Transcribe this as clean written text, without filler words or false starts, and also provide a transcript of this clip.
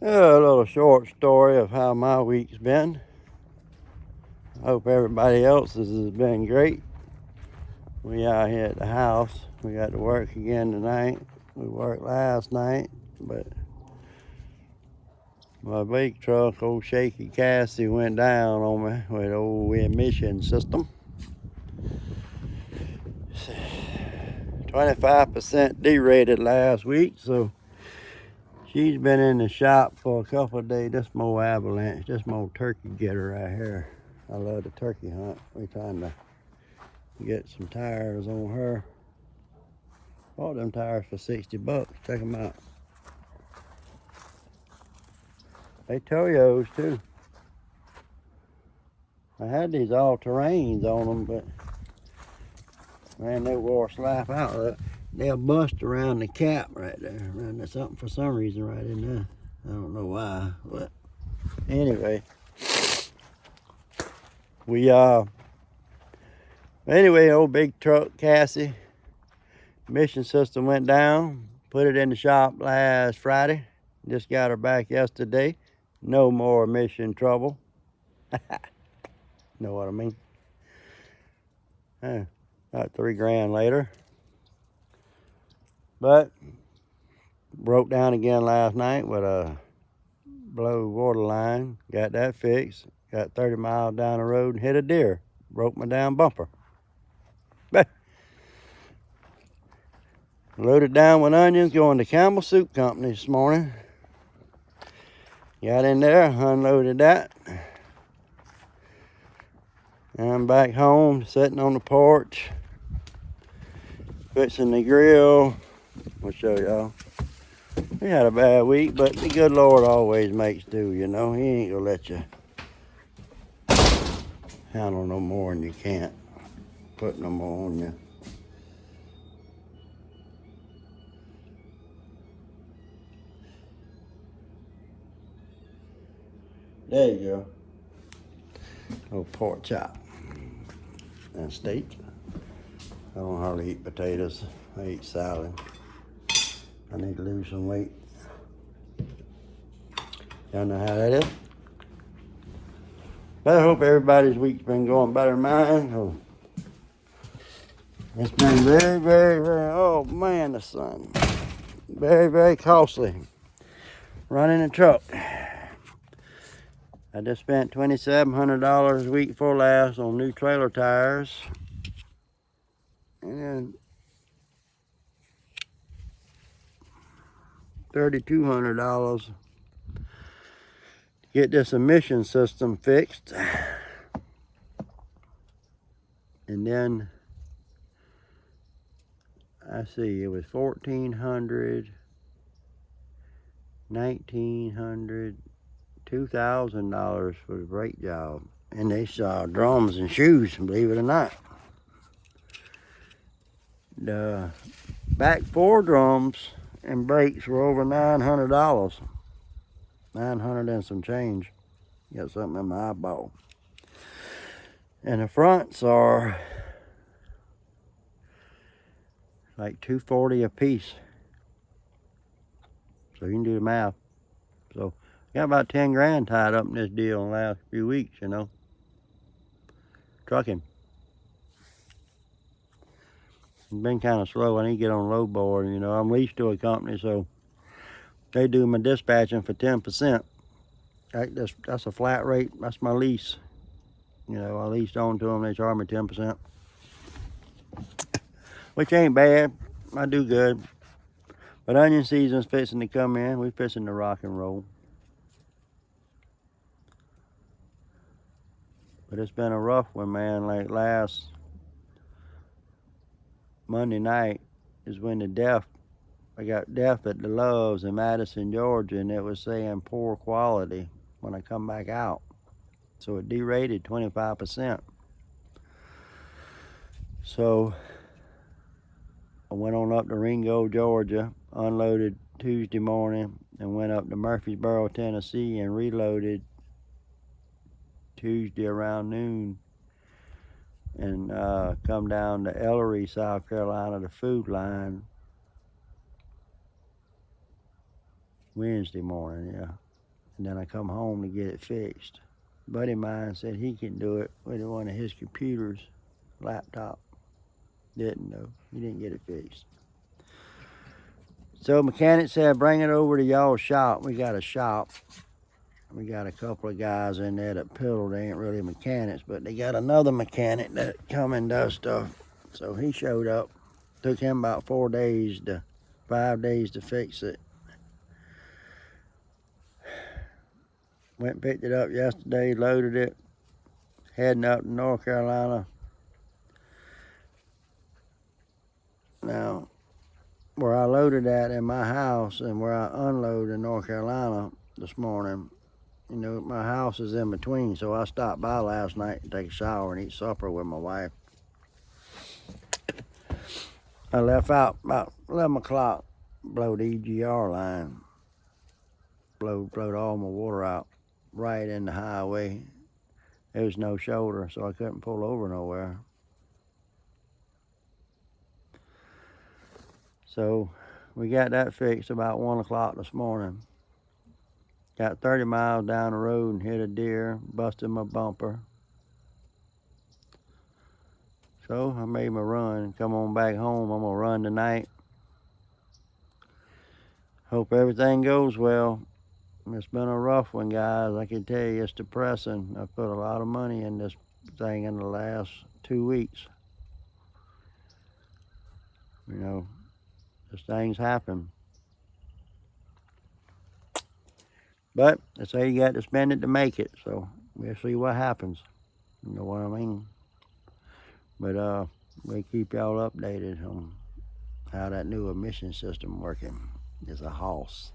A little short story of how my week's been. I hope everybody else's has been great. We out here at the house. We got to work again tonight. We worked last night, but my big truck, old Shaky Cassie, went down on me with old emission system. 25% derated last week, so she's been in the shop for a couple of days. This more avalanche, this more turkey getter right here. I love the turkey hunt. We're trying to get some tires on her. Bought them tires for $60. Check them out. They Toyos too. I had these all-terrains on them, but man, they wore slap out. They'll bust around the cap right there. Around there, something for some reason right in there. I don't know why, but anyway. Anyway, old big truck Cassie emission system went down. Put it in the shop last Friday. Just got her back yesterday. No more emission trouble. Know what I mean? About $3,000 later. But broke down again last night with a blow water line. Got that fixed. Got 30 miles down the road and hit a deer. Broke my damn bumper. Loaded down with onions, going to Campbell Soup Company this morning. Got in there, unloaded that. And I'm back home, sitting on the porch, fixing the grill. I'll show y'all. We had a bad week, but the good Lord always makes do, you know. He ain't gonna let you handle no more than you can't put no more on you. There you go. Little pork chop and steak. I don't hardly eat potatoes. I eat salad. I need to lose some weight. Y'all know how that is. But I hope everybody's week's been going better than mine. Oh, it's been very, very, very, oh man, the sun. Very, very costly. Running a truck. I just spent $2,700 a week for last on new trailer tires. And $3,200 to get this emission system fixed. And then I see it was $1,400, $1,900, $2,000 for the brake job. And they saw drums and shoes, believe it or not. The back four drums and brakes were over $900. 900 and some change. Got something in my eyeball. And the fronts are like $240 a piece. So you can do the math. So got about 10 grand tied up in this deal in the last few weeks, you know. Trucking. It's been kind of slow. I need to get on low board, you know. I'm leased to a company, so they do my dispatching for 10%. That's a flat rate. That's my lease. You know, I leased on to them. They charge me 10%. Which ain't bad. I do good. But onion season's fixing to come in. We fixing to rock and roll. But it's been a rough one, man. Like last Monday night is when I got deaf at the Loves in Madison, Georgia, and it was saying poor quality when I come back out. So it derated 25%. So I went on up to Ringo, Georgia, unloaded Tuesday morning, and went up to Murfreesboro, Tennessee, and reloaded Tuesday around noon, and come down to Ellery, South Carolina, the food line, Wednesday morning, yeah. and then I come home to get it fixed. A buddy of mine said he can do it with one of his computers, laptop. Didn't though. He didn't get it fixed. So mechanic said, bring it over to y'all's shop. We got a shop. We got a couple of guys in there that piddle. They ain't really mechanics, but they got another mechanic that come and does stuff. So he showed up. Took him about 5 days to fix it. Went and picked it up yesterday, loaded it, heading up to North Carolina. Now, where I loaded at in my house and where I unloaded in North Carolina this morning, you know, my house is in between, so I stopped by last night to take a shower and eat supper with my wife. I left out about 11 o'clock, blowed the EGR line, blowed all my water out right in the highway. There was no shoulder, so I couldn't pull over nowhere. So we got that fixed about 1 o'clock this morning. Got 30 miles down the road and hit a deer, busted my bumper. So I made my run, come on back home. I'm gonna run tonight. Hope everything goes well. It's been a rough one, guys. I can tell you, it's depressing. I put a lot of money in this thing in the last 2 weeks. You know, just things happen. But that's how you got to spend it to make it. So we'll see what happens. You know what I mean? But we'll keep y'all updated on how that new emission system working. It's a house.